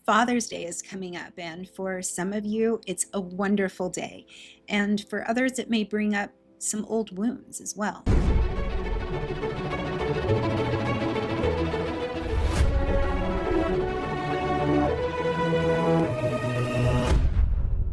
Father's Day is coming up, and for some of you, it's a wonderful day. And for others, it may bring up some old wounds as well.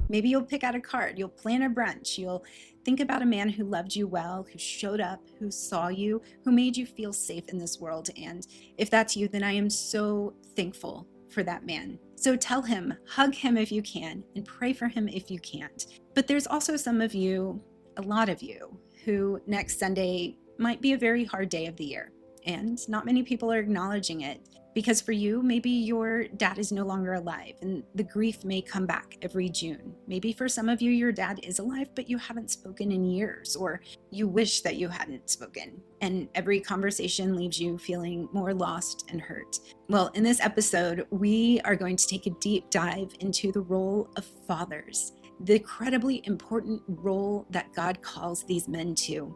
Maybe you'll pick out a card, you'll plan a brunch, you'll think about a man who loved you well, who showed up, who saw you, who made you feel safe in this world. And if that's you, then I am so thankful for that man. So tell him, hug him if you can, and pray for him if you can't. But there's also some of you, a lot of you, who next Sunday might be a very hard day of the year. And not many people are acknowledging it. Because for you, maybe your dad is no longer alive and the grief may come back every June. Maybe for some of you, your dad is alive, but you haven't spoken in years, or you wish that you hadn't spoken. And every conversation leaves you feeling more lost and hurt. Well, in this episode, we are going to take a deep dive into the role of fathers, the incredibly important role that God calls these men to,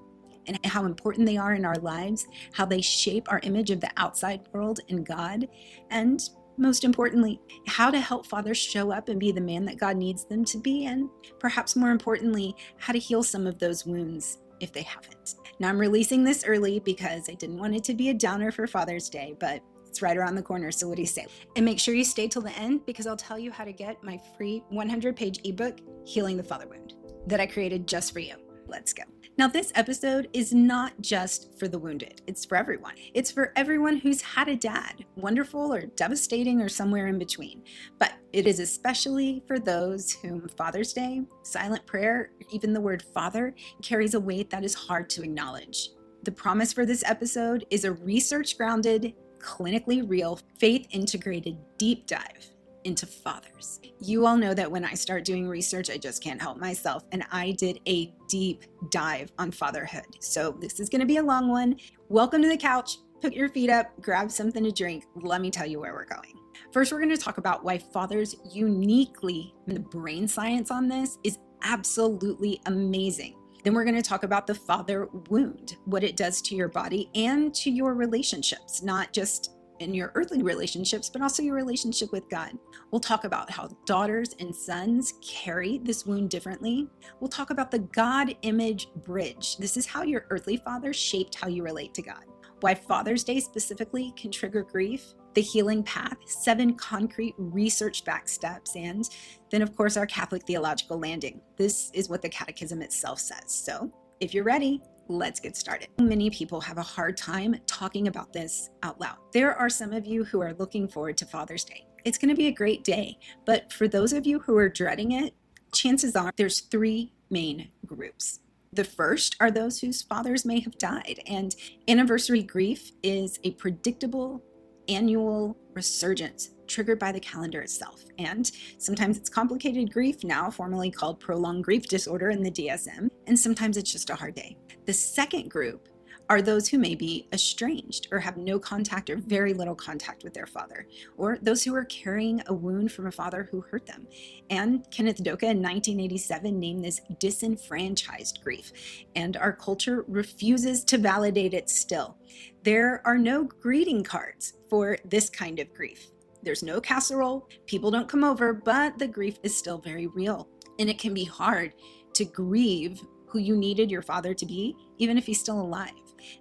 and how important they are in our lives, how they shape our image of the outside world and God, and most importantly, how to help fathers show up and be the man that God needs them to be, and perhaps more importantly, how to heal some of those wounds if they haven't. Now, I'm releasing this early because I didn't want it to be a downer for Father's Day, but it's right around the corner, so what do you say? And make sure you stay till the end because I'll tell you how to get my free 100-page ebook, Healing the Father Wound, that I created just for you. Let's go. Now, this episode is not just for the wounded. It's for everyone. It's for everyone who's had a dad, wonderful or devastating or somewhere in between. But it is especially for those whom Father's Day, silent prayer, even the word father, carries a weight that is hard to acknowledge. The promise for this episode is a research-grounded, clinically real, faith-integrated deep dive into fathers. You all know that when I start doing research, I just can't help myself. And I did a deep dive on fatherhood. So this is going to be a long one. Welcome to the couch. Put your feet up, grab something to drink. Let me tell you where we're going. First, we're going to talk about why fathers uniquely, the brain science on this is absolutely amazing. Then we're going to talk about the father wound, what it does to your body and to your relationships, not just in your earthly relationships, but also your relationship with God. We'll talk about how daughters and sons carry this wound differently. We'll talk about the God image bridge. This is how your earthly father shaped how you relate to God. Why Father's Day specifically can trigger grief, the healing path, 7 concrete research-backed steps, and then of course our Catholic theological landing. This is what the Catechism itself says. So if you're ready, let's get started. Many people have a hard time talking about this out loud. There are some of you who are looking forward to Father's Day. It's going to be a great day, but for those of you who are dreading it, chances are there's 3 main groups. The first are those whose fathers may have died, and anniversary grief is a predictable annual resurgence triggered by the calendar itself. And sometimes it's complicated grief, now formally called prolonged grief disorder in the DSM, and sometimes it's just a hard day. The second group are those who may be estranged or have no contact or very little contact with their father, or those who are carrying a wound from a father who hurt them. And Kenneth Doka in 1987 named this disenfranchised grief, and our culture refuses to validate it still. There are no greeting cards for this kind of grief. There's no casserole, people don't come over, but the grief is still very real. And it can be hard to grieve who you needed your father to be, even if he's still alive.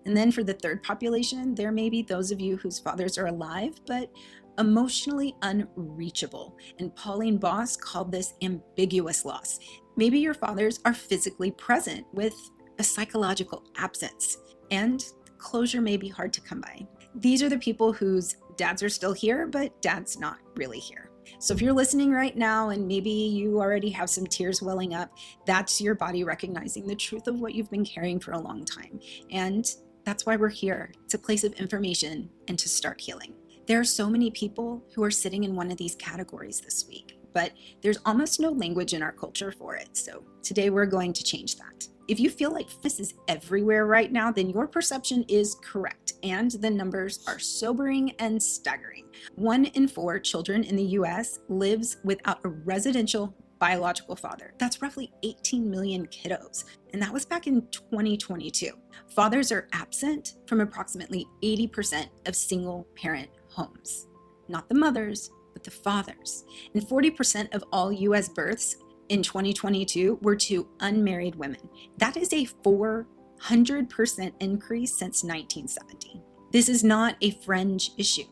And then for the third population, there may be those of you whose fathers are alive, but emotionally unreachable. And Pauline Boss called this ambiguous loss. Maybe your fathers are physically present with a psychological absence, and closure may be hard to come by. These are the people whose dads are still here, but dad's not really here. So if you're listening right now and maybe you already have some tears welling up, that's your body recognizing the truth of what you've been carrying for a long time. And that's why we're here. It's a place of information and to start healing. There are so many people who are sitting in one of these categories this week, but there's almost no language in our culture for it. So today we're going to change that. If you feel like this is everywhere right now, then your perception is correct, and the numbers are sobering and staggering. 1 in 4 children in the US lives without a residential biological father. That's roughly 18 million kiddos, and that was back in 2022. Fathers are absent from approximately 80% of single-parent homes. Not the mothers, but the fathers. And 40% of all US births in 2022 were to unmarried women. That is a 400% increase since 1970. This is not a fringe issue.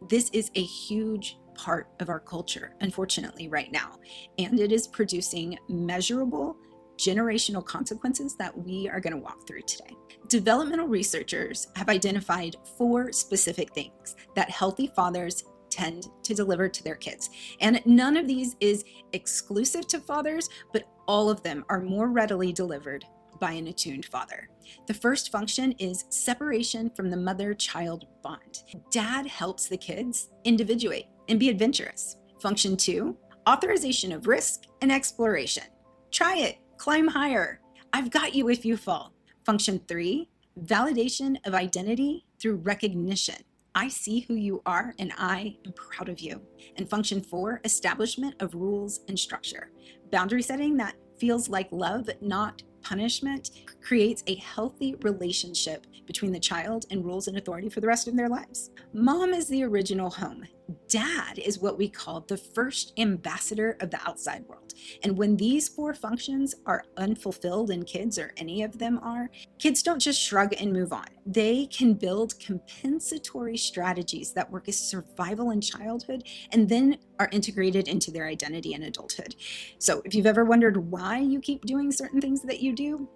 This is a huge part of our culture, unfortunately, right now. And it is producing measurable generational consequences that we are going to walk through today. Developmental researchers have identified 4 specific things that healthy fathers tend to deliver to their kids. And none of these is exclusive to fathers, but all of them are more readily delivered by an attuned father. The first function is separation from the mother-child bond. Dad helps the kids individuate and be adventurous. Function 2, authorization of risk and exploration. Try it, climb higher. I've got you if you fall. Function 3, validation of identity through recognition. I see who you are and I am proud of you. And function 4, establishment of rules and structure. Boundary setting that feels like love, not punishment, creates a healthy relationship between the child and rules and authority for the rest of their lives. Mom is the original home. Dad is what we call the first ambassador of the outside world. And when these 4 functions are unfulfilled in kids, or any of them are, kids don't just shrug and move on. They can build compensatory strategies that work as survival in childhood and then are integrated into their identity in adulthood. So if you've ever wondered why you keep doing certain things that you do,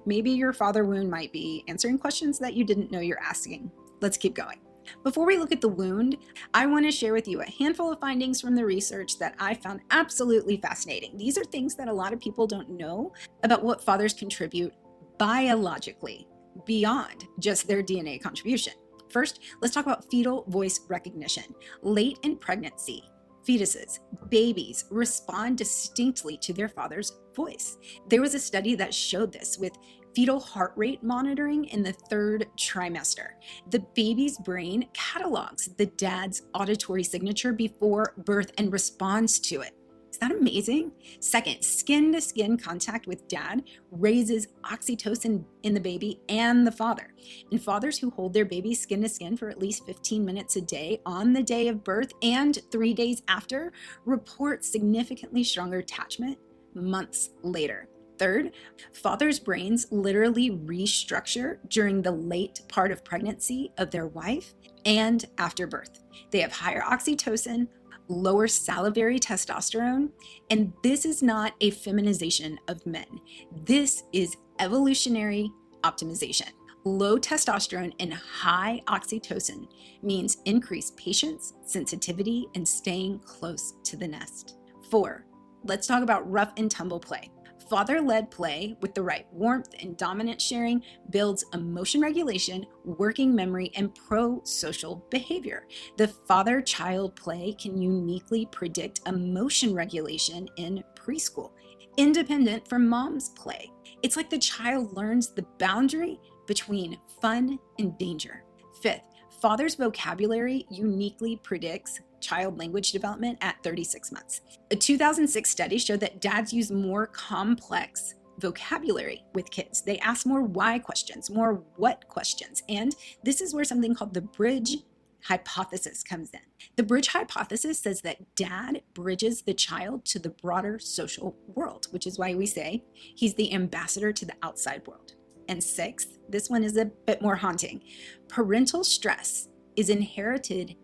maybe your father wound might be answering questions that you didn't know you're asking. Let's keep going. Before we look at the wound, I want to share with you a handful of findings from the research that I found absolutely fascinating. These are things that a lot of people don't know about what fathers contribute biologically beyond just their DNA contribution. First, let's talk about fetal voice recognition. Late in pregnancy, fetuses, babies respond distinctly to their father's voice. There was a study that showed this with fetal heart rate monitoring in the 3rd trimester. The baby's brain catalogs the dad's auditory signature before birth and responds to it. Is that amazing? Second, skin-to-skin contact with dad raises oxytocin in the baby and the father. And fathers who hold their baby skin-to-skin for at least 15 minutes a day on the day of birth and 3 days after report significantly stronger attachment months later. Third, fathers' brains literally restructure during the late part of pregnancy of their wife and after birth. They have higher oxytocin, lower salivary testosterone, and this is not a feminization of men. This is evolutionary optimization. Low testosterone and high oxytocin means increased patience, sensitivity, and staying close to the nest. 4, let's talk about rough and tumble play. Father-led play with the right warmth and dominant sharing builds emotion regulation, working memory, and pro-social behavior. The father-child play can uniquely predict emotion regulation in preschool, independent from mom's play. It's like the child learns the boundary between fun and danger. 5th, father's vocabulary uniquely predicts child language development at 36 months. A 2006 study showed that dads use more complex vocabulary with kids. They ask more why questions, more what questions. And this is where something called the bridge hypothesis comes in. The bridge hypothesis says that dad bridges the child to the broader social world, which is why we say he's the ambassador to the outside world. And 6th, this one is a bit more haunting. Parental stress is inherited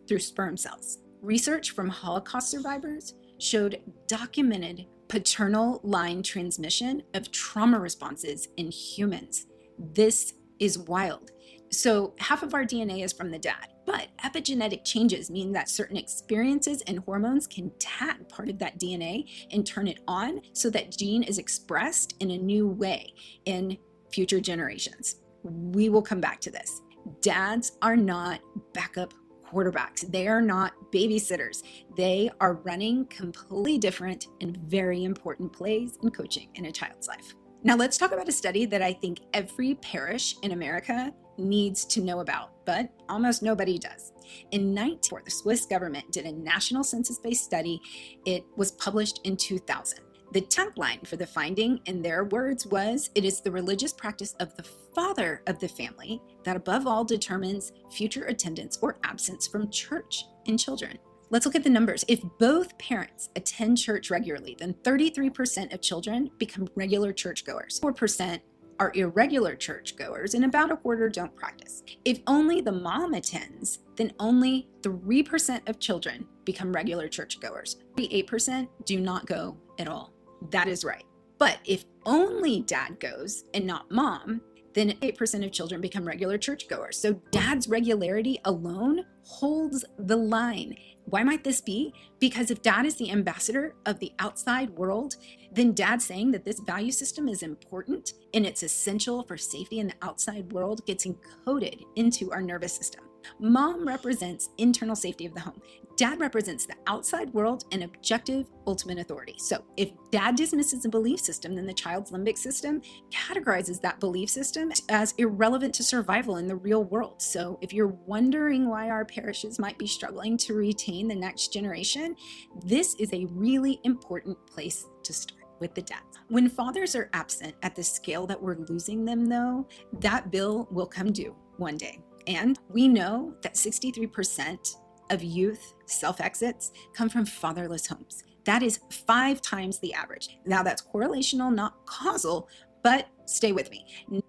through sperm cells. Research from Holocaust survivors showed documented paternal line transmission of trauma responses in humans. This is wild. So half of our DNA is from the dad, but epigenetic changes mean that certain experiences and hormones can tag part of that DNA and turn it on so that gene is expressed in a new way in future generations. We will come back to this. Dads are not backup quarterbacks. They are not babysitters. They are running completely different and very important plays in coaching in a child's life. Now let's talk about a study that I think every parish in America needs to know about, but almost nobody does. In 1994, the Swiss government did a national census-based study. It was published in 2000. The tagline for the finding, in their words, was, "It is the religious practice of the father of the family that above all determines future attendance or absence from church in children." Let's look at the numbers. If both parents attend church regularly, then 33% of children become regular churchgoers. 4% are irregular churchgoers, and about a quarter don't practice. If only the mom attends, then only 3% of children become regular churchgoers. 38% do not go at all. That is right. But if only dad goes and not mom, then 8% of children become regular churchgoers. So dad's regularity alone holds the line. Why might this be? Because if dad is the ambassador of the outside world, then dad saying that this value system is important and it's essential for safety in the outside world gets encoded into our nervous system. Mom represents internal safety of the home. Dad represents the outside world and objective ultimate authority. So if dad dismisses a belief system, then the child's limbic system categorizes that belief system as irrelevant to survival in the real world. So if you're wondering why our parishes might be struggling to retain the next generation, this is a really important place to start with the dads. When fathers are absent at the scale that we're losing them, though, that bill will come due one day. And we know that 63% of youth self-exits come from fatherless homes. That is 5 times the average. Now that's correlational, not causal, but stay with me.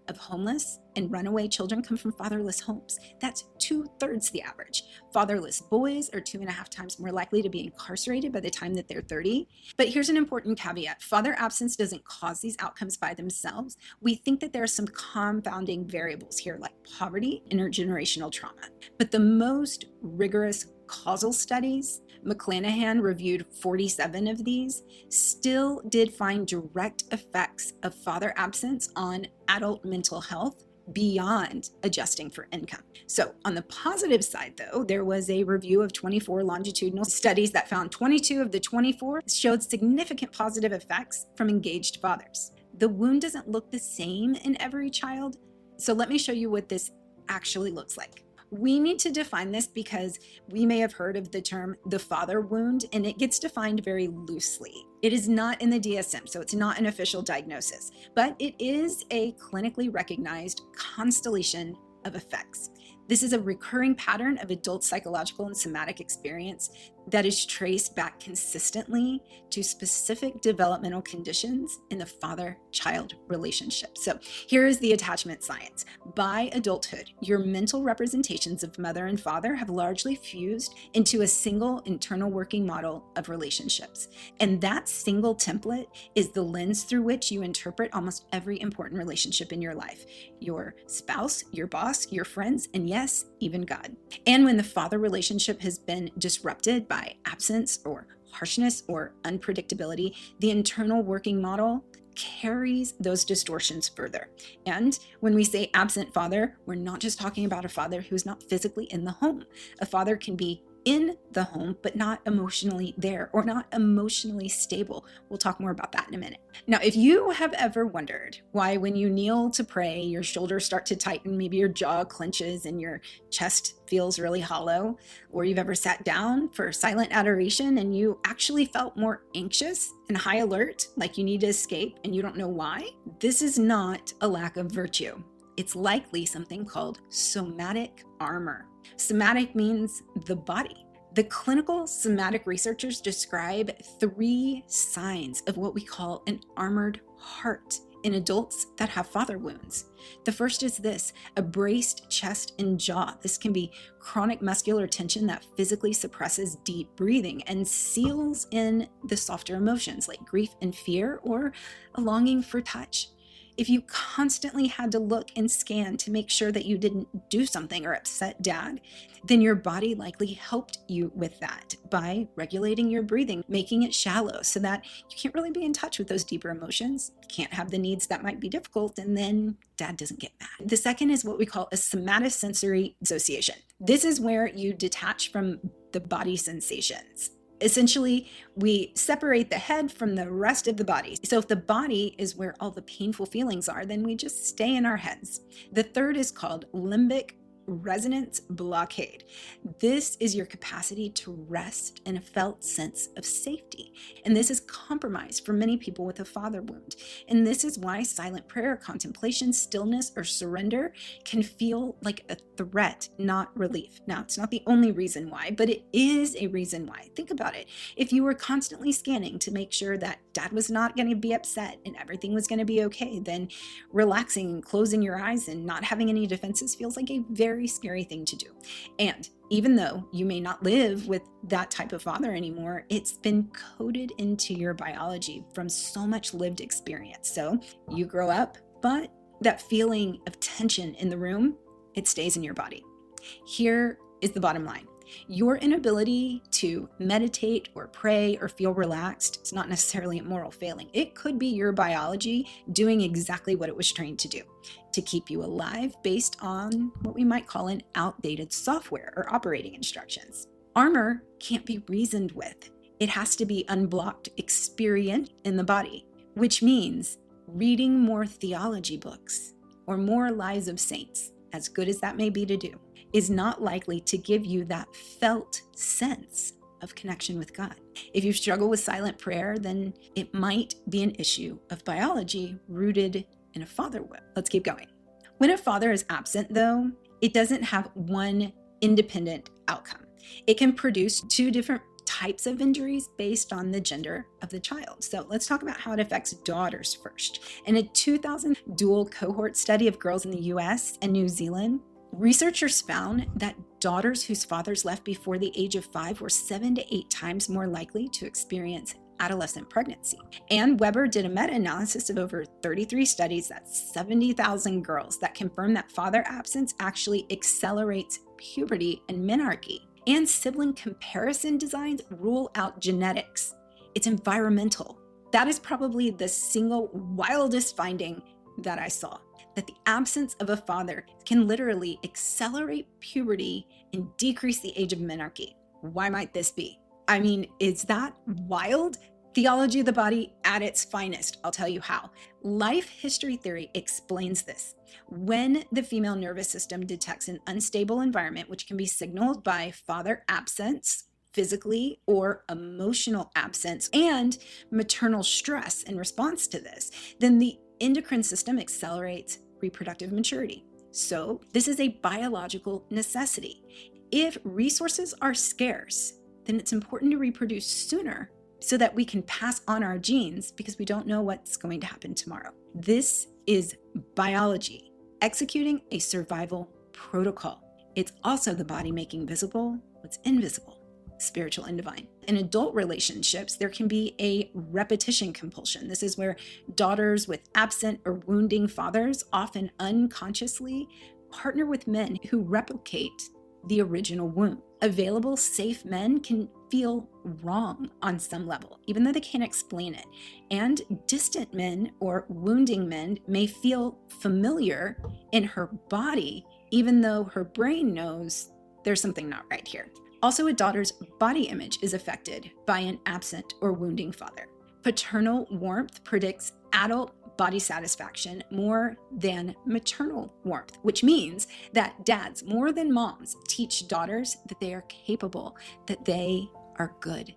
Of homeless and runaway children come from fatherless homes. That's 2/3 the average. Fatherless boys are 2.5 times more likely to be incarcerated by the time that they're 30. But here's an important caveat. Father absence doesn't cause these outcomes by themselves. We think that there are some confounding variables here like poverty, intergenerational trauma. But the most rigorous causal studies, McClanahan reviewed 47 of these, still did find direct effects of father absence on adult mental health beyond adjusting for income. So on the positive side, though, there was a review of 24 longitudinal studies that found 22 of the 24 showed significant positive effects from engaged fathers. The wound doesn't look the same in every child, so let me show you what this actually looks like. We need to define this because we may have heard of the term the father wound, and it gets defined very loosely. It is not in the DSM, so it's not an official diagnosis, but it is a clinically recognized constellation of effects. This is a recurring pattern of adult psychological and somatic experience that is traced back consistently to specific developmental conditions in the father-child relationship. So here is the attachment science. By adulthood, your mental representations of mother and father have largely fused into a single internal working model of relationships. And that single template is the lens through which you interpret almost every important relationship in your life. Your spouse, your boss, your friends, and yes, even God. And when the father relationship has been disrupted by absence or harshness or unpredictability, the internal working model carries those distortions further. And when we say absent father, we're not just talking about a father who's not physically in the home. A father can be in the home, but not emotionally there or not emotionally stable. We'll talk more about that in a minute. Now, if you have ever wondered why when you kneel to pray, your shoulders start to tighten, maybe your jaw clenches and your chest feels really hollow, or you've ever sat down for silent adoration and you actually felt more anxious and high alert, like you need to escape and you don't know why, this is not a lack of virtue. It's likely something called somatic armor. Somatic means the body. The clinical somatic researchers describe 3 signs of what we call an armored heart in adults that have father wounds. The first is this: a braced chest and jaw. This can be chronic muscular tension that physically suppresses deep breathing and seals in the softer emotions like grief and fear or a longing for touch. If you constantly had to look and scan to make sure that you didn't do something or upset dad, then your body likely helped you with that by regulating your breathing, making it shallow so that you can't really be in touch with those deeper emotions, can't have the needs that might be difficult, and then dad doesn't get mad. The second is what we call a somatosensory dissociation. This is where you detach from the body sensations. Essentially, we separate the head from the rest of the body. So if the body is where all the painful feelings are, then we just stay in our heads. The third is called limbic resonance blockade. This is your capacity to rest in a felt sense of safety. And this is compromised for many people with a father wound. And this is why silent prayer, contemplation, stillness, or surrender can feel like a threat, not relief. Now, it's not the only reason why, but it is a reason why. Think about it. If you were constantly scanning to make sure that dad was not going to be upset and everything was going to be okay, then relaxing and closing your eyes and not having any defenses feels like a very scary thing to do. And even though you may not live with that type of father anymore, it's been coded into your biology from so much lived experience. So you grow up, but that feeling of tension in the room, it stays in your body. Here is the bottom line. Your inability to meditate or pray or feel relaxed is not necessarily a moral failing. It could be your biology doing exactly what it was trained to do, to keep you alive based on what we might call an outdated software or operating instructions. Armor can't be reasoned with. It has to be unblocked experience in the body, which means reading more theology books or more lives of saints, as good as that may be to do, is not likely to give you that felt sense of connection with God. If you struggle with silent prayer, then it might be an issue of biology rooted in a fatherhood. Let's keep going. When a father is absent, though, it doesn't have one independent outcome. It can produce two different types of injuries based on the gender of the child. So let's talk about how it affects daughters first. In a 2000 dual cohort study of girls in the US and New Zealand, researchers found that daughters whose fathers left before the age of 5 were 7 to 8 times more likely to experience adolescent pregnancy. And Weber did a meta-analysis of over 33 studies, that's 70,000 girls, that confirmed that father absence actually accelerates puberty and menarche. And sibling comparison designs rule out genetics. It's environmental. That is probably the single wildest finding that I saw, that the absence of a father can literally accelerate puberty and decrease the age of menarche. Why might this be? I mean, is that wild? Theology of the body at its finest. I'll tell you how. Life history theory explains this. When the female nervous system detects an unstable environment, which can be signaled by father absence, physically or emotional absence, and maternal stress in response to this, then the endocrine system accelerates reproductive maturity. So this is a biological necessity. If resources are scarce, then it's important to reproduce sooner so that we can pass on our genes, because we don't know what's going to happen tomorrow. This is biology executing a survival protocol. It's also the body making visible what's invisible, spiritual and divine. In adult relationships, there can be a repetition compulsion. This is where daughters with absent or wounding fathers often unconsciously partner with men who replicate the original wound. Available, safe men can feel wrong on some level, even though they can't explain it. And distant men or wounding men may feel familiar in her body, even though her brain knows there's something not right here. Also, a daughter's body image is affected by an absent or wounding father. Paternal warmth predicts adult body satisfaction more than maternal warmth, which means that dads, more than moms, teach daughters that they are capable, that they are good.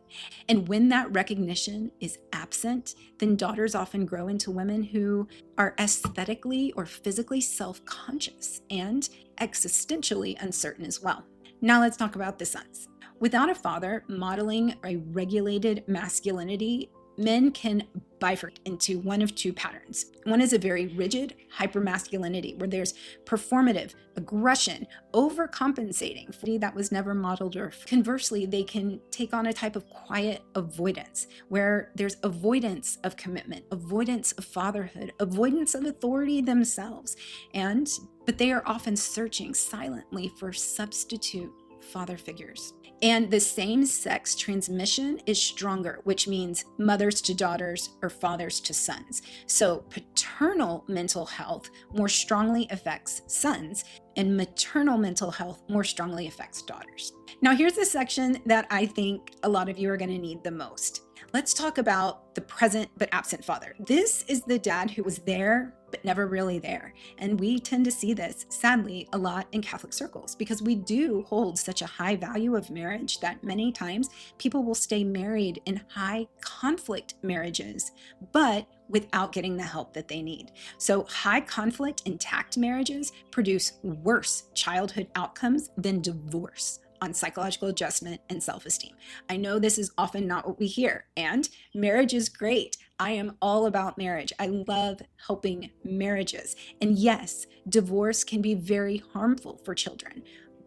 And when that recognition is absent, then daughters often grow into women who are aesthetically or physically self-conscious and existentially uncertain as well. Now let's talk about the sons. Without a father modeling a regulated masculinity, men can bifurcate into one of two patterns. One is a very rigid hypermasculinity, where there's performative aggression, overcompensating for that was never modeled. Or conversely, they can take on a type of quiet avoidance, where there's avoidance of commitment, avoidance of fatherhood, avoidance of authority themselves. But they are often searching silently for substitute father figures. And the same-sex transmission is stronger, which means mothers to daughters or fathers to sons. So paternal mental health more strongly affects sons, and maternal mental health more strongly affects daughters. Now here's the section that I think a lot of you are going to need the most. Let's talk about the present but absent father. This is the dad who was there but never really there. And we tend to see this, sadly, a lot in Catholic circles because we do hold such a high value of marriage that many times people will stay married in high conflict marriages, but without getting the help that they need. So high conflict, intact marriages produce worse childhood outcomes than divorce on psychological adjustment and self-esteem. I know this is often not what we hear, and marriage is great. I am all about marriage. I love helping marriages. And yes, divorce can be very harmful for children,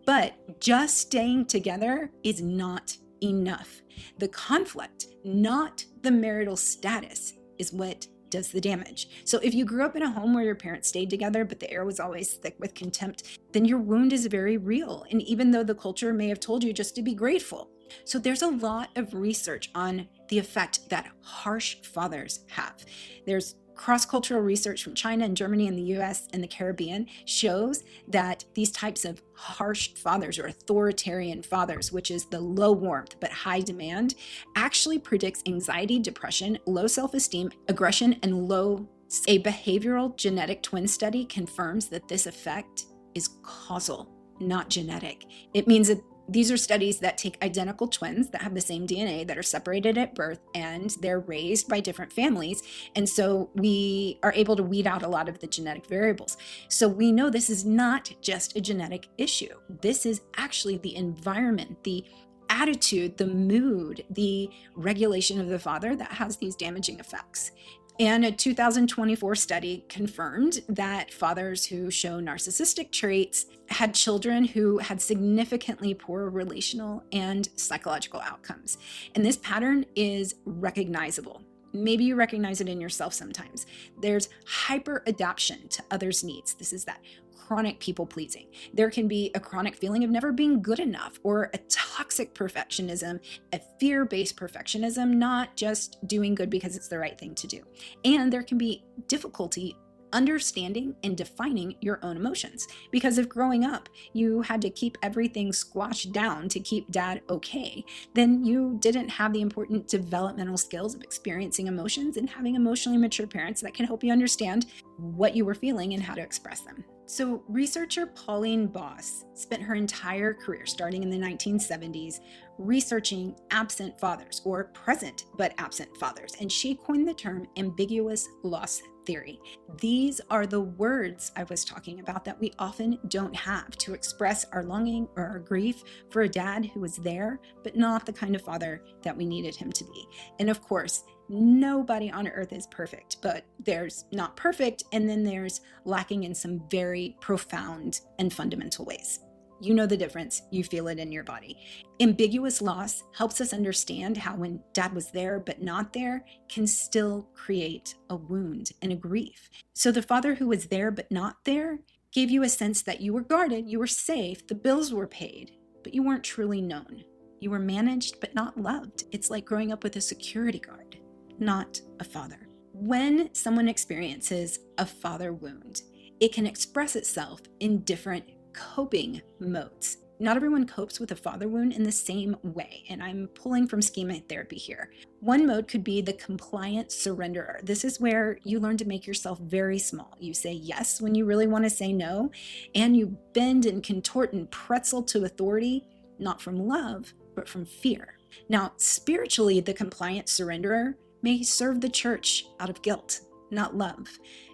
but just staying together is not enough. The conflict, not the marital status, is what does the damage. So if you grew up in a home where your parents stayed together, but the air was always thick with contempt, then your wound is very real. And even though the culture may have told you just to be grateful. So there's a lot of research on the effect that harsh fathers have. There's cross-cultural research from China and Germany and the US and the Caribbean shows that these types of harsh fathers or authoritarian fathers, which is the low warmth but high demand, actually predicts anxiety, depression, low self-esteem, aggression, and a behavioral genetic twin study confirms that this effect is causal, not genetic. It means that these are studies that take identical twins that have the same DNA that are separated at birth and they're raised by different families. And so we are able to weed out a lot of the genetic variables. So we know this is not just a genetic issue. This is actually the environment, the attitude, the mood, the regulation of the father that has these damaging effects. And a 2024 study confirmed that fathers who show narcissistic traits had children who had significantly poorer relational and psychological outcomes. And this pattern is recognizable. Maybe you recognize it in yourself sometimes. There's hyper adaptation to others' needs. This is that chronic people pleasing. There can be a chronic feeling of never being good enough, or a toxic perfectionism, a fear-based perfectionism, not just doing good because it's the right thing to do. And there can be difficulty understanding and defining your own emotions, because if growing up you had to keep everything squashed down to keep dad okay, then you didn't have the important developmental skills of experiencing emotions and having emotionally mature parents that can help you understand what you were feeling and how to express them. So researcher Pauline Boss spent her entire career, starting in the 1970s, researching absent fathers, or present but absent fathers, and she coined the term ambiguous loss theory. These are the words I was talking about that we often don't have to express our longing or our grief for a dad who was there, but not the kind of father that we needed him to be. And of course, nobody on earth is perfect, but there's not perfect, and then there's lacking in some very profound and fundamental ways. You know the difference. You feel it in your body. Ambiguous loss helps us understand how when dad was there but not there can still create a wound and a grief. So the father who was there but not there gave you a sense that you were guarded, you were safe, the bills were paid, but you weren't truly known. You were managed but not loved. It's like growing up with a security guard, not a father. When someone experiences a father wound, it can express itself in different coping modes. Not everyone copes with a father wound in the same way, and I'm pulling from schema therapy here. One mode could be the compliant surrenderer. This is where you learn to make yourself very small. You say yes when you really want to say no, and you bend and contort and pretzel to authority, not from love, but from fear. Now, spiritually, the compliant surrenderer may serve the church out of guilt, not love.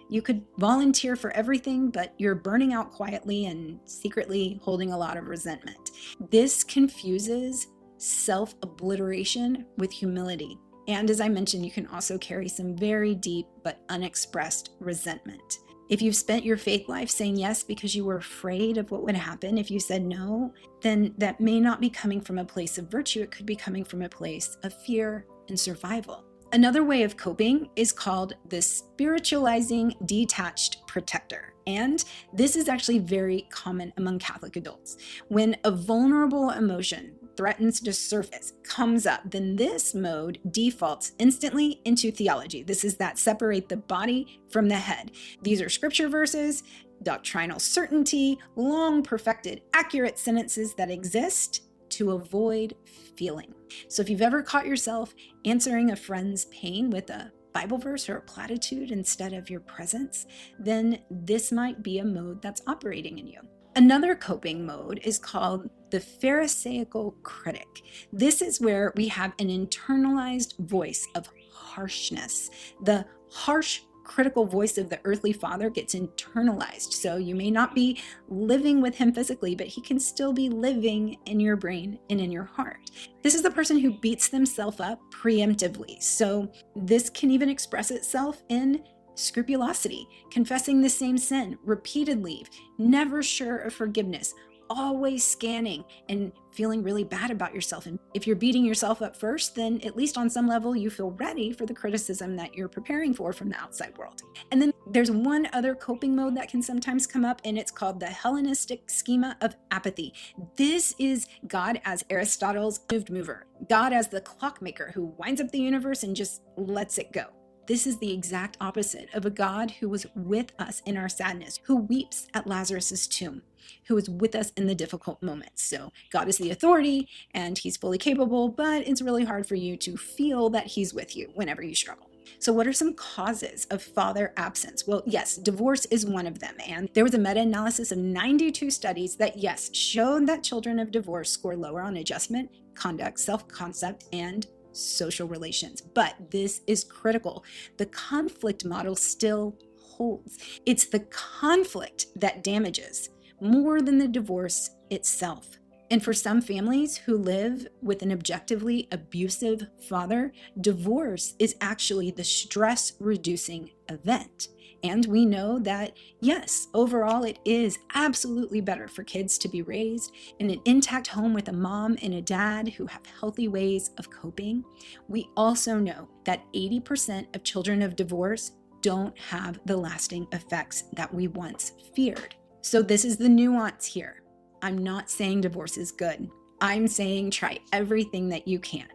You could volunteer for everything, but you're burning out quietly and secretly holding a lot of resentment. This confuses self-obliteration with humility. And as I mentioned, you can also carry some very deep but unexpressed resentment. If you've spent your faith life saying yes because you were afraid of what would happen if you said no, then that may not be coming from a place of virtue. It could be coming from a place of fear and survival. Another way of coping is called the spiritualizing detached protector. And this is actually very common among Catholic adults. When a vulnerable emotion threatens to surface, comes up, then this mode defaults instantly into theology. This is that separate the body from the head. These are scripture verses, doctrinal certainty, long perfected, accurate sentences that exist to avoid feeling. So if you've ever caught yourself answering a friend's pain with a Bible verse or a platitude instead of your presence, then this might be a mode that's operating in you. Another coping mode is called the Pharisaical critic. This is where we have an internalized voice of harshness. The harsh critical voice of the earthly father gets internalized. So you may not be living with him physically, but he can still be living in your brain and in your heart. This is the person who beats themselves up preemptively. So this can even express itself in scrupulosity, confessing the same sin repeatedly, never sure of forgiveness, always scanning and feeling really bad about yourself. And if you're beating yourself up first, then at least on some level, you feel ready for the criticism that you're preparing for from the outside world. And then there's one other coping mode that can sometimes come up, and it's called the Hellenistic schema of apathy. This is God as Aristotle's moved mover, God as the clockmaker who winds up the universe and just lets it go. This is the exact opposite of a God who was with us in our sadness, who weeps at Lazarus's tomb, who is with us in the difficult moments. So God is the authority and he's fully capable, but it's really hard for you to feel that he's with you whenever you struggle. So what are some causes of father absence? Well, yes, divorce is one of them. And there was a meta-analysis of 92 studies that, yes, showed that children of divorce score lower on adjustment, conduct, self-concept, and social relations. But this is critical. The conflict model still holds. It's the conflict that damages more than the divorce itself. And for some families who live with an objectively abusive father, divorce is actually the stress-reducing event. And we know that, yes, overall, it is absolutely better for kids to be raised in an intact home with a mom and a dad who have healthy ways of coping. We also know that 80% of children of divorce don't have the lasting effects that we once feared. So this is the nuance here. I'm not saying divorce is good. I'm saying try everything that you can.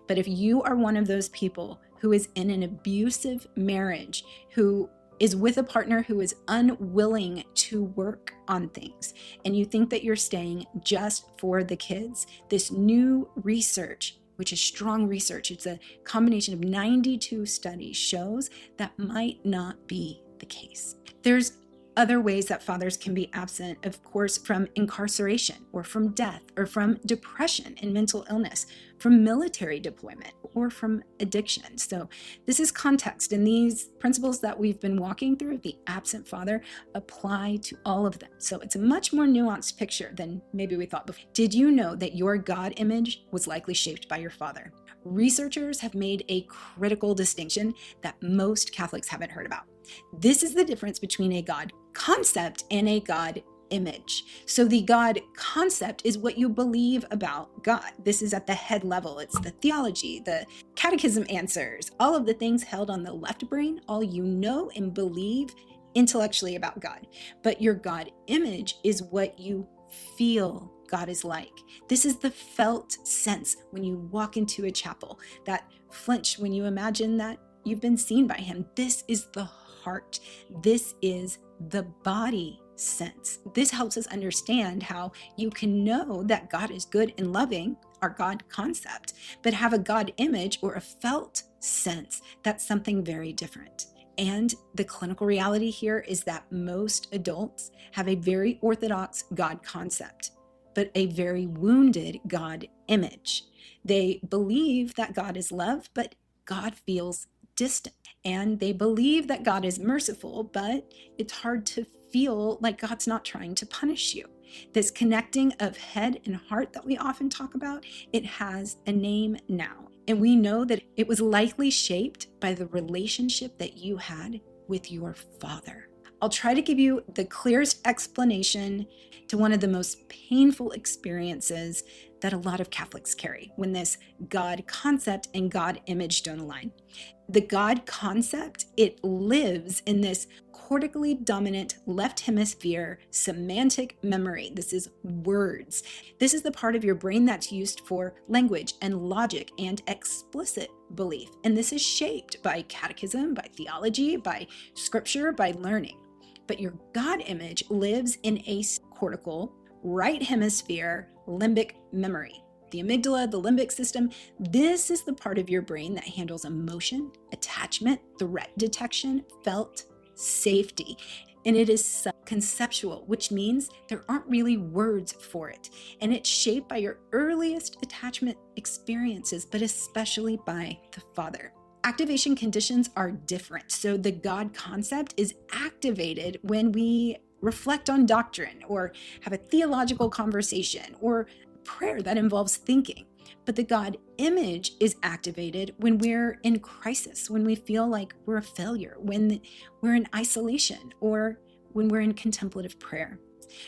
But if you are one of those people who is in an abusive marriage, who is with a partner who is unwilling to work on things, and you think that you're staying just for the kids, this new research, which is strong research, it's a combination of 92 studies, shows that might not be the case. There's other ways that fathers can be absent, of course, from incarceration or from death or from depression and mental illness, from military deployment or from addiction. So this is context, and these principles that we've been walking through, the absent father, apply to all of them. So it's a much more nuanced picture than maybe we thought before. Did you know that your God image was likely shaped by your father? Researchers have made a critical distinction that most Catholics haven't heard about. This is the difference between a God concept and a God image. So the God concept is what you believe about God. This is at the head level. It's the theology, the catechism answers, all of the things held on the left brain, all you know and believe intellectually about God. But your God image is what you feel God is like. This is the felt sense when you walk into a chapel, that flinch when you imagine that you've been seen by him. This is the heart. This is the body sense. This helps us understand how you can know that God is good and loving, our God concept, but have a God image or a felt sense. That's something very different. And the clinical reality here is that most adults have a very orthodox God concept, but a very wounded God image. They believe that God is love, but God feels distant. And they believe that God is merciful, but it's hard to feel like God's not trying to punish you. This connecting of head and heart that we often talk about, it has a name now. And we know that it was likely shaped by the relationship that you had with your father. I'll try to give you the clearest explanation to one of the most painful experiences that a lot of Catholics carry when this God concept and God image don't align. The God concept, it lives in this cortically dominant left hemisphere semantic memory. This is words. This is the part of your brain that's used for language and logic and explicit belief. And this is shaped by catechism, by theology, by scripture, by learning. But your God image lives in a cortical right hemisphere limbic memory. The amygdala, the limbic system, this is the part of your brain that handles emotion, attachment, threat detection, felt, safety. And it is conceptual, which means there aren't really words for it. And it's shaped by your earliest attachment experiences, but especially by the father. Activation conditions are different. So the God concept is activated when we reflect on doctrine or have a theological conversation or prayer that involves thinking. But the God image is activated when we're in crisis, when we feel like we're a failure, when we're in isolation, or when we're in contemplative prayer.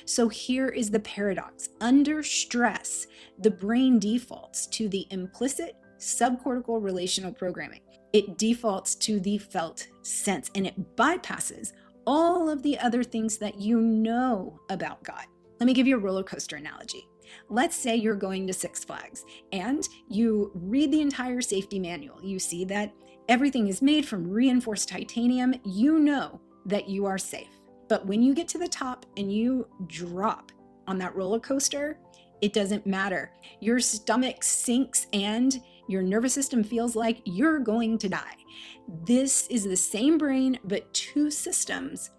So here is the paradox. Under stress, the brain defaults to the implicit subcortical relational programming. It defaults to the felt sense, and it bypasses all of the other things that you know about God. Let me give you a roller coaster analogy. Let's say you're going to Six Flags and you read the entire safety manual. You see that everything is made from reinforced titanium. You know that you are safe. But when you get to the top and you drop on that roller coaster, it doesn't matter. Your stomach sinks and your nervous system feels like you're going to die. This is the same brain, but two systems,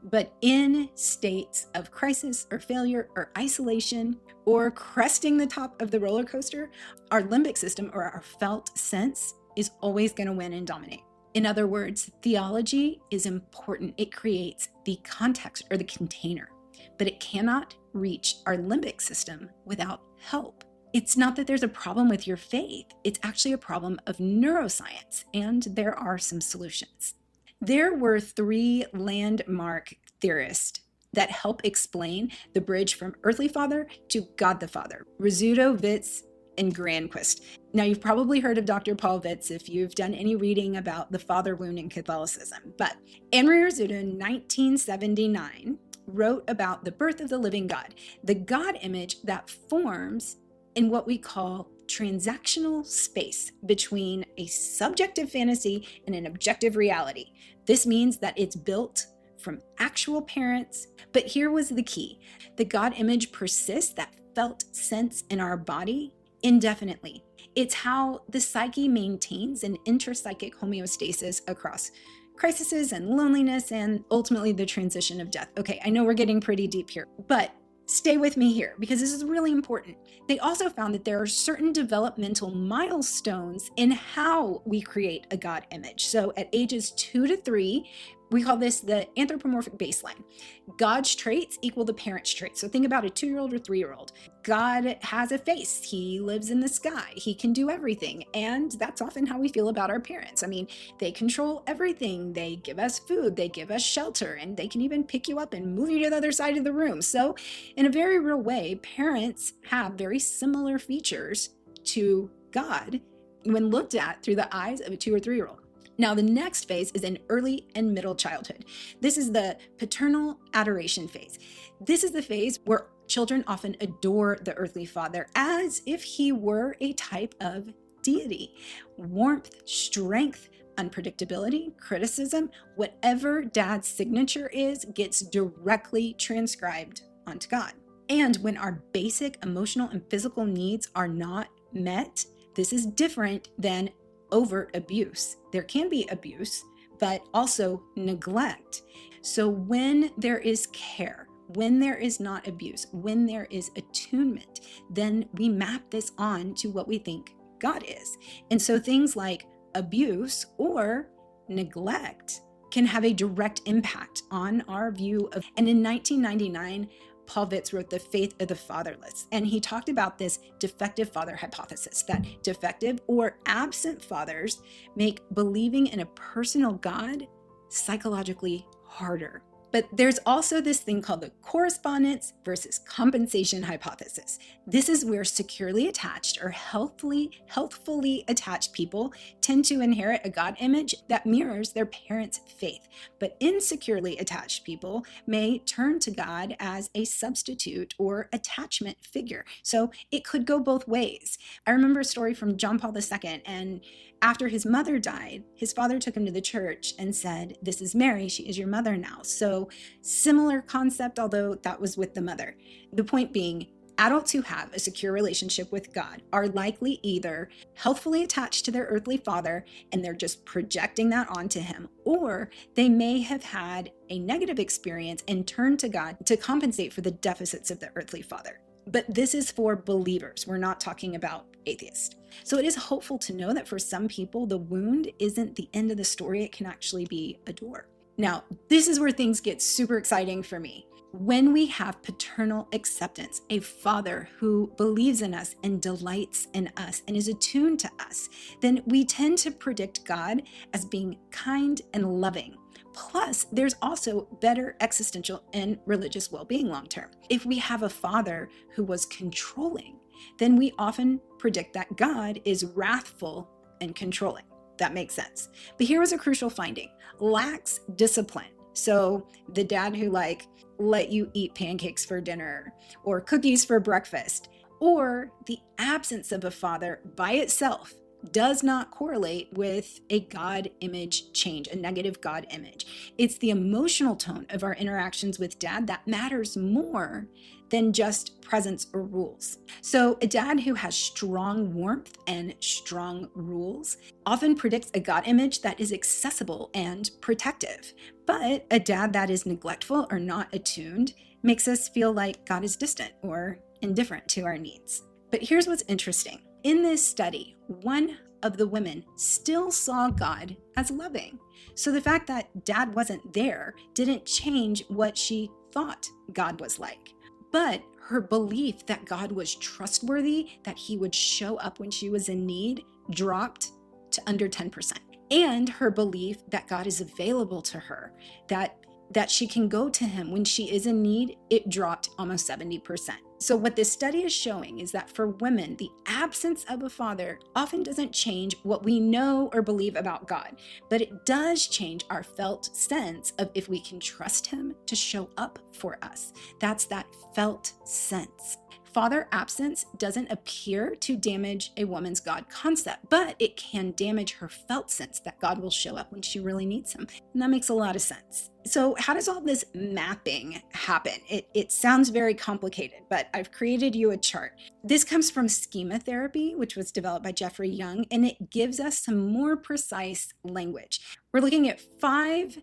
but in states of crisis or failure or isolation or cresting the top of the roller coaster. Our limbic system, or our felt sense, is always going to win and dominate. In other words, theology is important. It creates the context or the container, but it cannot reach our limbic system without help. It's not that there's a problem with your faith. It's actually a problem of neuroscience, and there are some solutions. There were three landmark theorists that help explain the bridge from earthly father to God the Father: Rizzuto, Witz, and Granquist. Now, you've probably heard of Dr. Paul Witz if you've done any reading about the father wound in Catholicism. But Henry Rizzuto in 1979 wrote about the birth of the living God, the God image that forms in what we call transactional space between a subjective fantasy and an objective reality. This means that it's built from actual parents. But here was the key. The God image persists, that felt sense in our body, indefinitely. It's how the psyche maintains an intrapsychic homeostasis across crises and loneliness and ultimately the transition of death. Okay, I know we're getting pretty deep here, but stay with me here because this is really important. They also found that there are certain developmental milestones in how we create a God image. So at ages 2 to 3, we call this the anthropomorphic baseline. God's traits equal the parent's traits. So think about a 2-year-old or 3-year-old. God has a face. He lives in the sky. He can do everything. And that's often how we feel about our parents. I mean, they control everything. They give us food. They give us shelter. And they can even pick you up and move you to the other side of the room. So in a very real way, parents have very similar features to God when looked at through the eyes of a 2 or 3-year-old. Now, the next phase is in early and middle childhood. This is the paternal adoration phase. This is the phase where children often adore the earthly father as if he were a type of deity. Warmth, strength, unpredictability, criticism, whatever dad's signature is, gets directly transcribed onto God. And when our basic emotional and physical needs are not met, this is different than overt abuse. There can be abuse, but also neglect. So when there is care, when there is not abuse, when there is attunement, then we map this on to what we think God is. And so things like abuse or neglect can have a direct impact on our view of. And in 1999, Paul Witz wrote The Faith of the Fatherless, and he talked about this defective father hypothesis, that defective or absent fathers make believing in a personal God psychologically harder. But there's also this thing called the correspondence versus compensation hypothesis. This is where securely attached or healthfully attached people tend to inherit a God image that mirrors their parents' faith. But insecurely attached people may turn to God as a substitute or attachment figure. So it could go both ways. I remember a story from John Paul II, and after his mother died, his father took him to the church and said, "This is Mary, she is your mother now." So similar concept, although that was with the mother. The point being, Adults who have a secure relationship with God are likely either healthfully attached to their earthly father and they're just projecting that onto him, or they may have had a negative experience and turned to God to compensate for the deficits of the earthly father. But this is for believers. We're not talking about atheists. So it is hopeful to know that for some people, the wound isn't the end of the story. It can actually be a door. Now, this is where things get super exciting for me. When we have paternal acceptance, a father who believes in us and delights in us and is attuned to us, then we tend to predict God as being kind and loving. Plus, there's also better existential and religious well-being long-term. If we have a father who was controlling, then we often predict that God is wrathful and controlling. That makes sense. But here was a crucial finding: lacks discipline. So the dad who let you eat pancakes for dinner or cookies for breakfast, or the absence of a father by itself does not correlate with a God image change, a negative God image. It's the emotional tone of our interactions with dad that matters more than just presence or rules. So a dad who has strong warmth and strong rules often predicts a God image that is accessible and protective. But a dad that is neglectful or not attuned makes us feel like God is distant or indifferent to our needs. But here's what's interesting. In this study, one of the women still saw God as loving. So the fact that dad wasn't there didn't change what she thought God was like. But her belief that God was trustworthy, that he would show up when she was in need, dropped to under 10%. And her belief that God is available to her, that she can go to him when she is in need, it dropped almost 70%. So what this study is showing is that for women, the absence of a father often doesn't change what we know or believe about God, but it does change our felt sense of if we can trust him to show up for us. That's that felt sense. Father absence doesn't appear to damage a woman's God concept, but it can damage her felt sense that God will show up when she really needs him. And that makes a lot of sense. So how does all this mapping happen? It sounds very complicated, but I've created you a chart. This comes from Schema therapy, which was developed by Jeffrey Young, and it gives us some more precise language. We're looking at 5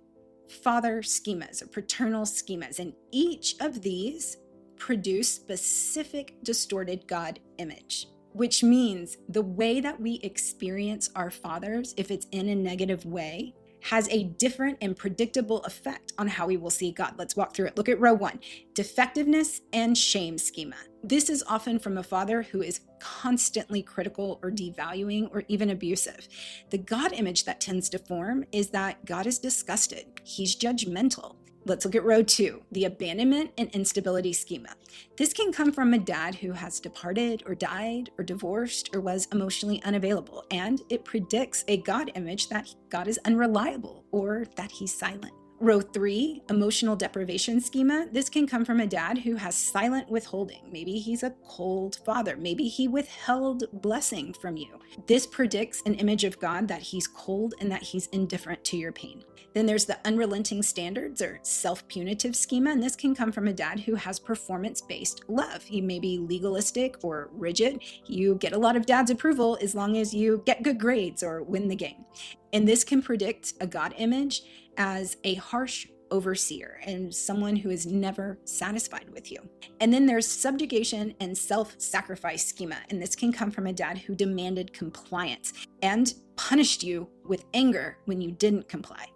father schemas or paternal schemas, and each of these produce specific distorted God image, which means the way that we experience our fathers, if it's in a negative way, has a different and predictable effect on how we will see God. Let's walk through it. Look at row 1, defectiveness and shame schema. This is often from a father who is constantly critical or devaluing or even abusive. The God image that tends to form is that God is disgusted. He's judgmental. Let's look at row 2, the abandonment and instability schema. This can come from a dad who has departed or died or divorced or was emotionally unavailable, and it predicts a God image that God is unreliable or that he's silent. Row 3, emotional deprivation schema. This can come from a dad who has silent withholding. Maybe he's a cold father. Maybe he withheld blessing from you. This predicts an image of God that he's cold and that he's indifferent to your pain. Then there's the unrelenting standards or self-punitive schema, and this can come from a dad who has performance-based love. He may be legalistic or rigid. You get a lot of dad's approval as long as you get good grades or win the game. And this can predict a God image as a harsh overseer and someone who is never satisfied with you. And then there's subjugation and self-sacrifice schema, and this can come from a dad who demanded compliance and punished you with anger when you didn't comply.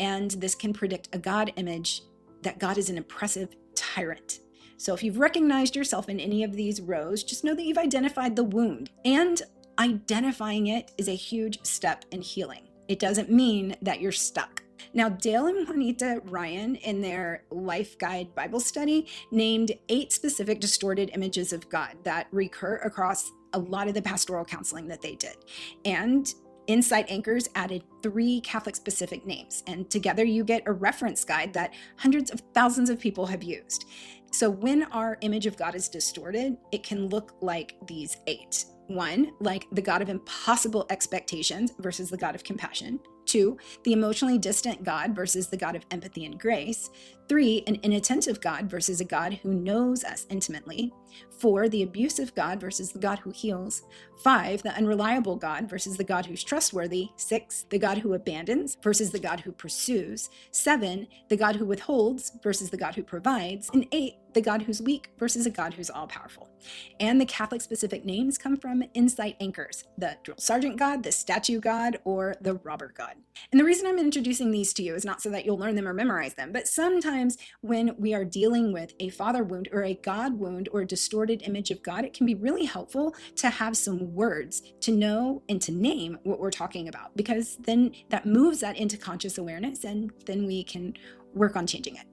And this can predict a God image that God is an oppressive tyrant. So if you've recognized yourself in any of these rows, just know that you've identified the wound, and identifying it is a huge step in healing. It doesn't mean that you're stuck. Now, Dale and Juanita Ryan, in their Life Guide Bible study, named 8 specific distorted images of God that recur across a lot of the pastoral counseling that they did. And Insight Anchors added 3 Catholic-specific names, and together you get a reference guide that hundreds of thousands of people have used. So when our image of God is distorted, it can look like these 8. 1, like the God of impossible expectations versus the God of compassion. 2, the emotionally distant God versus the God of empathy and grace. 3, an inattentive God versus a God who knows us intimately. 4, the abusive God versus the God who heals. 5, the unreliable God versus the God who's trustworthy. 6, the God who abandons versus the God who pursues. 7, the God who withholds versus the God who provides. And 8, the God who's weak versus a God who's all-powerful. And the Catholic specific names come from insight anchors: the drill sergeant God, the statue God, or the robber God. And the reason I'm introducing these to you is not so that you'll learn them or memorize them, but sometimes when we are dealing with a father wound or a God wound or a distorted image of God, it can be really helpful to have some words to know and to name what we're talking about, because then that moves that into conscious awareness, and then we can work on changing it.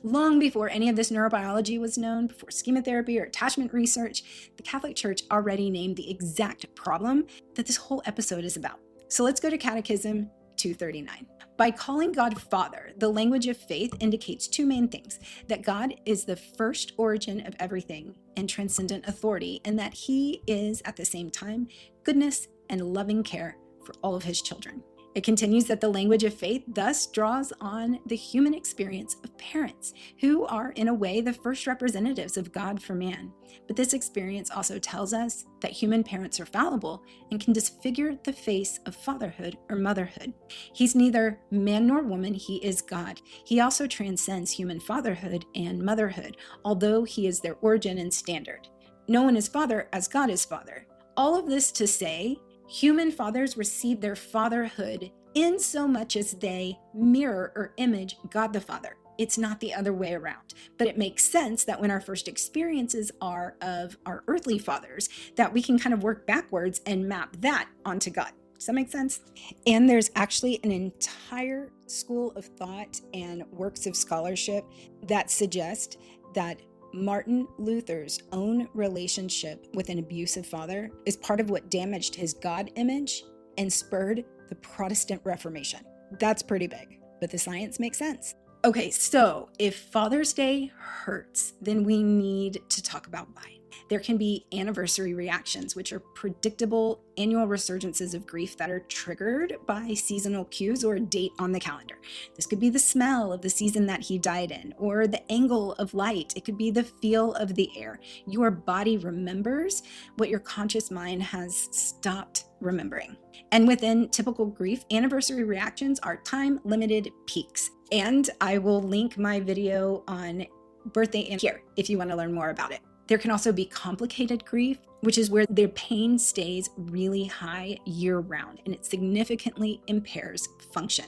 Long before any of this neurobiology was known, before schema therapy or attachment research, the Catholic Church already named the exact problem that this whole episode is about. So let's go to Catechism 239. By calling God Father, the language of faith indicates two main things: that God is the first origin of everything and transcendent authority, and that He is at the same time goodness and loving care for all of His children. It continues that the language of faith thus draws on the human experience of parents, who are in a way the first representatives of God for man. But this experience also tells us that human parents are fallible and can disfigure the face of fatherhood or motherhood. He's neither man nor woman, He is God. He also transcends human fatherhood and motherhood, although He is their origin and standard. No one is father as God is Father. All of this to say, human fathers receive their fatherhood in so much as they mirror or image God the Father. It's not the other way around. But it makes sense that when our first experiences are of our earthly fathers, that we can kind of work backwards and map that onto God. Does that make sense? And there's actually an entire school of thought and works of scholarship that suggest that Martin Luther's own relationship with an abusive father is part of what damaged his God image and spurred the Protestant Reformation. That's pretty big, but the science makes sense. Okay, so if Father's Day hurts, then we need to talk about why. There can be anniversary reactions, which are predictable annual resurgences of grief that are triggered by seasonal cues or a date on the calendar. This could be the smell of the season that he died in, or the angle of light. It could be the feel of the air. Your body remembers what your conscious mind has stopped remembering. And within typical grief, anniversary reactions are time-limited peaks. And I will link my video on birthday and here if you want to learn more about it. There can also be complicated grief, which is where their pain stays really high year-round and it significantly impairs function.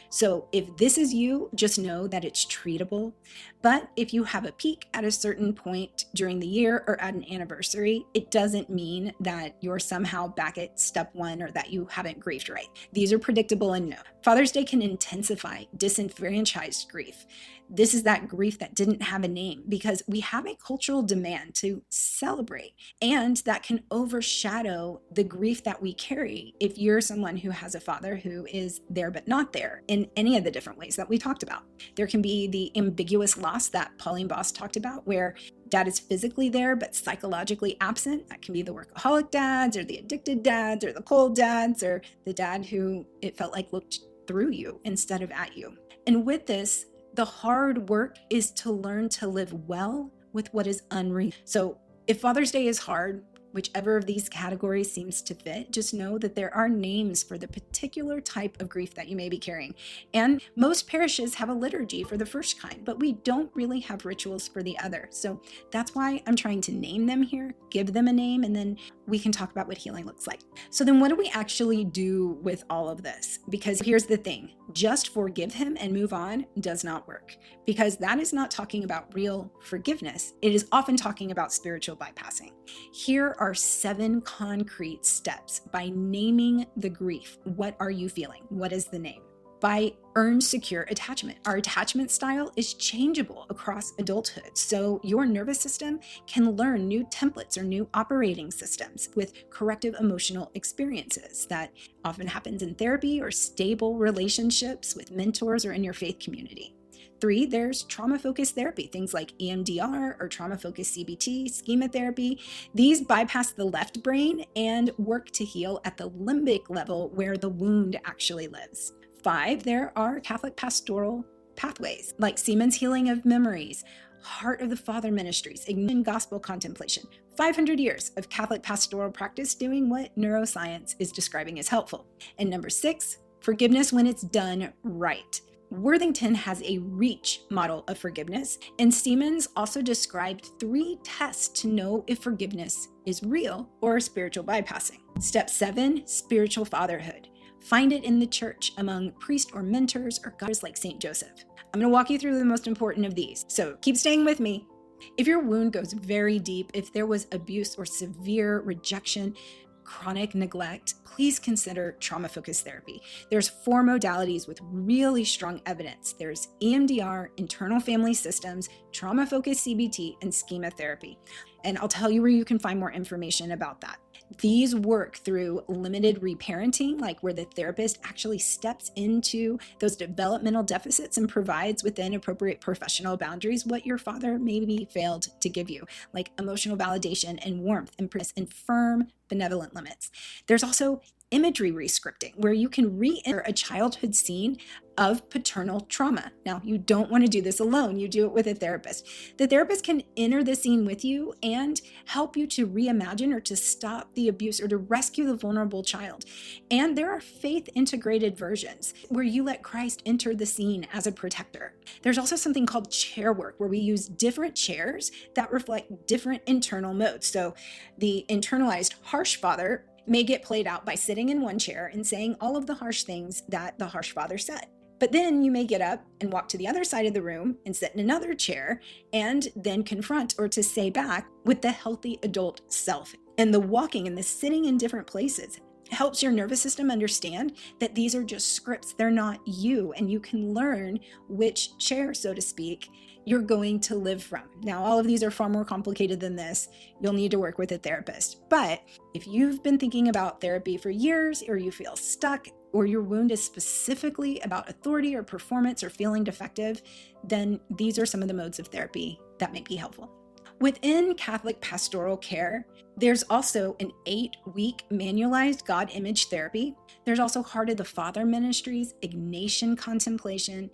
So if this is you, just know that it's treatable. But if you have a peak at a certain point during the year or at an anniversary, it doesn't mean that you're somehow back at step one or that you haven't grieved right. These are predictable and known. Father's Day can intensify disenfranchised grief. This is that grief that didn't have a name, because we have a cultural demand to celebrate, and that can overshadow the grief that we carry if you're someone who has a father who is there but not there in any of the different ways that we talked about. There can be the ambiguous loss that Pauline Boss talked about, where dad is physically there but psychologically absent. That can be the workaholic dads or the addicted dads or the cold dads or the dad who it felt like looked through you instead of at you. And with this, the hard work is to learn to live well with what is unreachable. So if Father's Day is hard, whichever of these categories seems to fit, just know that there are names for the particular type of grief that you may be carrying. And most parishes have a liturgy for the first kind, but we don't really have rituals for the other. So that's why I'm trying to name them here, give them a name, and then we can talk about what healing looks like. So then what do we actually do with all of this? Because here's the thing, just forgive him and move on does not work, because that is not talking about real forgiveness. It is often talking about spiritual bypassing. Here are 7 concrete steps by naming the grief. What are you feeling? What is the name? By earn secure attachment. Our attachment style is changeable across adulthood, so your nervous system can learn new templates or new operating systems with corrective emotional experiences. That often happens in therapy or stable relationships with mentors or in your faith community. 3, there's trauma-focused therapy, things like EMDR or trauma-focused CBT, schema therapy. These bypass the left brain and work to heal at the limbic level where the wound actually lives. 5, there are Catholic pastoral pathways like Seaman's healing of memories, Heart of the Father ministries, ignition gospel contemplation. 500 years of Catholic pastoral practice doing what neuroscience is describing as helpful. And number 6, forgiveness when it's done right. Worthington has a reach model of forgiveness, and Seaman's also described 3 tests to know if forgiveness is real or spiritual bypassing. Step 7, spiritual fatherhood. Find it in the church among priests or mentors or guides like St. Joseph. I'm going to walk you through the most important of these, so keep staying with me. If your wound goes very deep, if there was abuse or severe rejection, chronic neglect, please consider trauma-focused therapy. There's 4 modalities with really strong evidence. There's EMDR, internal family systems, trauma-focused CBT, and schema therapy. And I'll tell you where you can find more information about that. These work through limited reparenting, like where the therapist actually steps into those developmental deficits and provides within appropriate professional boundaries what your father maybe failed to give you, like emotional validation and warmth and firm benevolent limits. There's also imagery rescripting, where you can re-enter a childhood scene of paternal trauma. Now, you don't want to do this alone. You do it with a therapist. The therapist can enter the scene with you and help you to reimagine or to stop the abuse or to rescue the vulnerable child. And there are faith-integrated versions where you let Christ enter the scene as a protector. There's also something called chair work, where we use different chairs that reflect different internal modes. So the internalized harsh father may get played out by sitting in one chair and saying all of the harsh things that the harsh father said. But then you may get up and walk to the other side of the room and sit in another chair and then confront or to say back with the healthy adult self. And the walking and the sitting in different places helps your nervous system understand that these are just scripts. They're not you, and you can learn which chair, so to speak, you're going to live from. Now, all of these are far more complicated than this. You'll need to work with a therapist. But if you've been thinking about therapy for years, or you feel stuck, or your wound is specifically about authority or performance or feeling defective, then these are some of the modes of therapy that may be helpful. Within Catholic pastoral care, there's also an 8-week manualized God image therapy. There's also Heart of the Father ministries, Ignatian contemplation.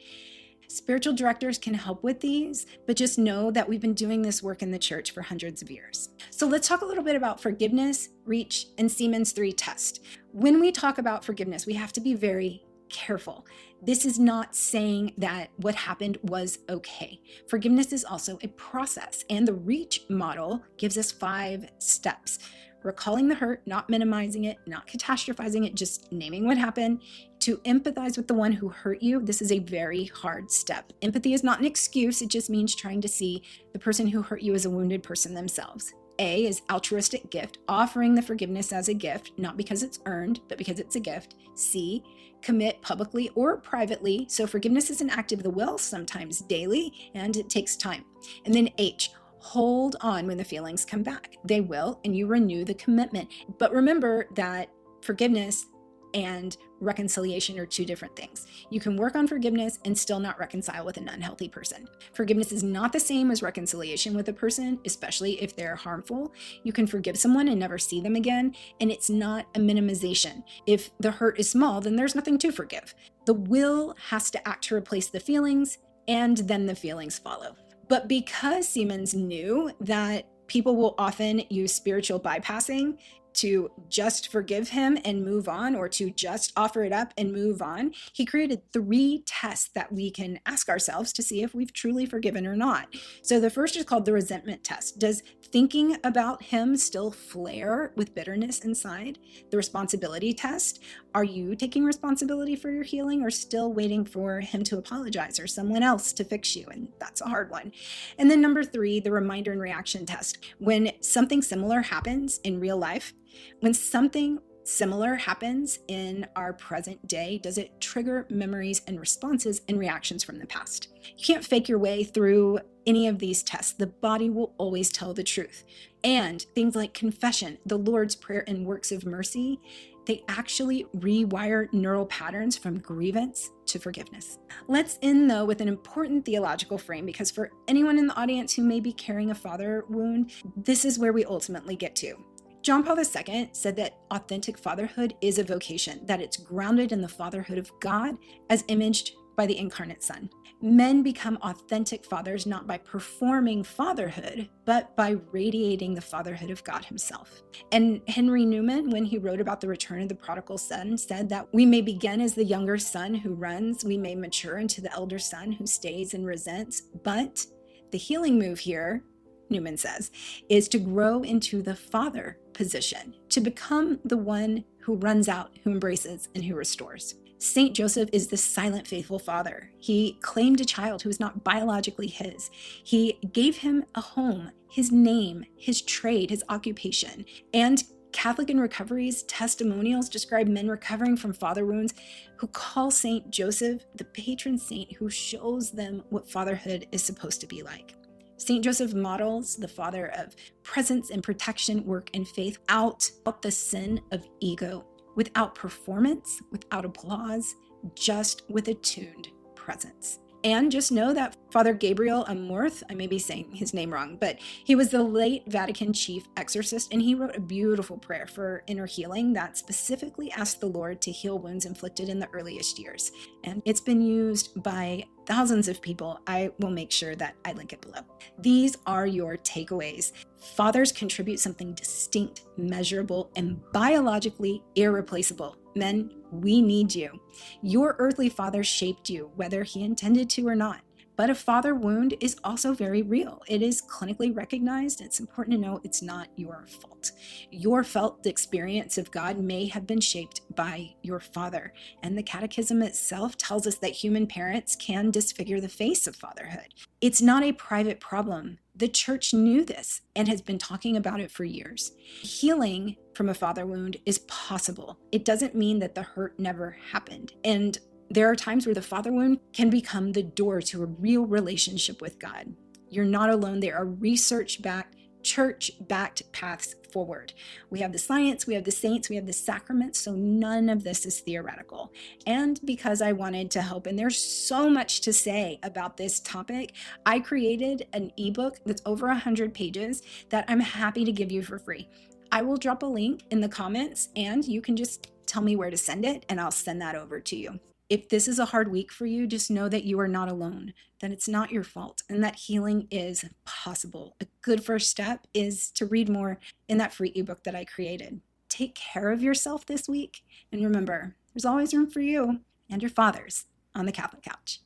Spiritual directors can help with these, but just know that we've been doing this work in the church for hundreds of years. So let's talk a little bit about forgiveness, reach, and Seaman's 3 test. When we talk about forgiveness, we have to be very careful. This is not saying that what happened was okay. Forgiveness is also a process, and the reach model gives us 5 steps. Recalling the hurt, not minimizing it, not catastrophizing it, just naming what happened. To empathize with the one who hurt you, this is a very hard step. Empathy is not an excuse, it just means trying to see the person who hurt you as a wounded person themselves. A is altruistic gift, offering the forgiveness as a gift, not because it's earned, but because it's a gift. C, commit publicly or privately. So forgiveness is an act of the will, sometimes daily, and it takes time. And then H, hold on when the feelings come back. They will, and you renew the commitment. But remember that forgiveness and reconciliation are 2 different things. You can work on forgiveness and still not reconcile with an unhealthy person. Forgiveness is not the same as reconciliation with a person, especially if they're harmful. You can forgive someone and never see them again, and it's not a minimization. If the hurt is small, then there's nothing to forgive. The will has to act to replace the feelings, and then the feelings follow. But because Seaman's knew that people will often use spiritual bypassing to just forgive him and move on, or to just offer it up and move on, he created 3 tests that we can ask ourselves to see if we've truly forgiven or not. So the first is called the resentment test. Does thinking about him still flare with bitterness inside? The responsibility test. Are you taking responsibility for your healing, or still waiting for him to apologize or someone else to fix you? And that's a hard one. And then number 3, the reminder and reaction test. When something similar happens in real life, when something similar happens in our present day, does it trigger memories and responses and reactions from the past? You can't fake your way through any of these tests. The body will always tell the truth. And things like confession, the Lord's Prayer, and works of mercy, They actually rewire neural patterns from grievance to forgiveness. Let's end, though, with an important theological frame, because for anyone in the audience who may be carrying a father wound, this is where we ultimately get to. John Paul II said that authentic fatherhood is a vocation, that it's grounded in the fatherhood of God as imaged by the incarnate Son. Men become authentic fathers not by performing fatherhood, but by radiating the fatherhood of God himself. And Henry Newman, when he wrote about the return of the prodigal son, said that we may begin as the younger son who runs, we may mature into the elder son who stays and resents, but the healing move here, Newman says, is to grow into the father position, to become the one who runs out, who embraces, and who restores. Saint Joseph is the silent, faithful father. He claimed a child who was not biologically his. He gave him a home, his name, his trade, his occupation. And Catholic in Recovery's testimonials describe men recovering from father wounds who call Saint Joseph the patron saint who shows them what fatherhood is supposed to be like. Saint Joseph models the father of presence and protection, work and faith out the sin of ego, without performance, without applause, just with attuned presence. And just know that Father Gabriel Amorth, I may be saying his name wrong, but he was the late Vatican chief exorcist, and he wrote a beautiful prayer for inner healing that specifically asked the Lord to heal wounds inflicted in the earliest years. And it's been used by thousands of people. I will make sure that I link it below. These are your takeaways. Fathers contribute something distinct, measurable, and biologically irreplaceable. Men, we need you. Your earthly father shaped you, whether he intended to or not. But a father wound is also very real. It is clinically recognized. It's important to know it's not your fault. Your felt experience of God may have been shaped by your father. And the Catechism itself tells us that human parents can disfigure the face of fatherhood. It's not a private problem. The church knew this and has been talking about it for years. Healing from a father wound is possible. It doesn't mean that the hurt never happened. And there are times where the father wound can become the door to a real relationship with God. You're not alone. There are research-backed, church-backed paths forward. We have the science, we have the saints, we have the sacraments, so none of this is theoretical. And because I wanted to help, and there's so much to say about this topic, I created an ebook that's over 100 pages that I'm happy to give you for free. I will drop a link in the comments, and you can just tell me where to send it, and I'll send that over to you. If this is a hard week for you, just know that you are not alone, that it's not your fault, and that healing is possible. A good first step is to read more in that free ebook that I created. Take care of yourself this week, and remember, there's always room for you and your fathers on the Catholic couch.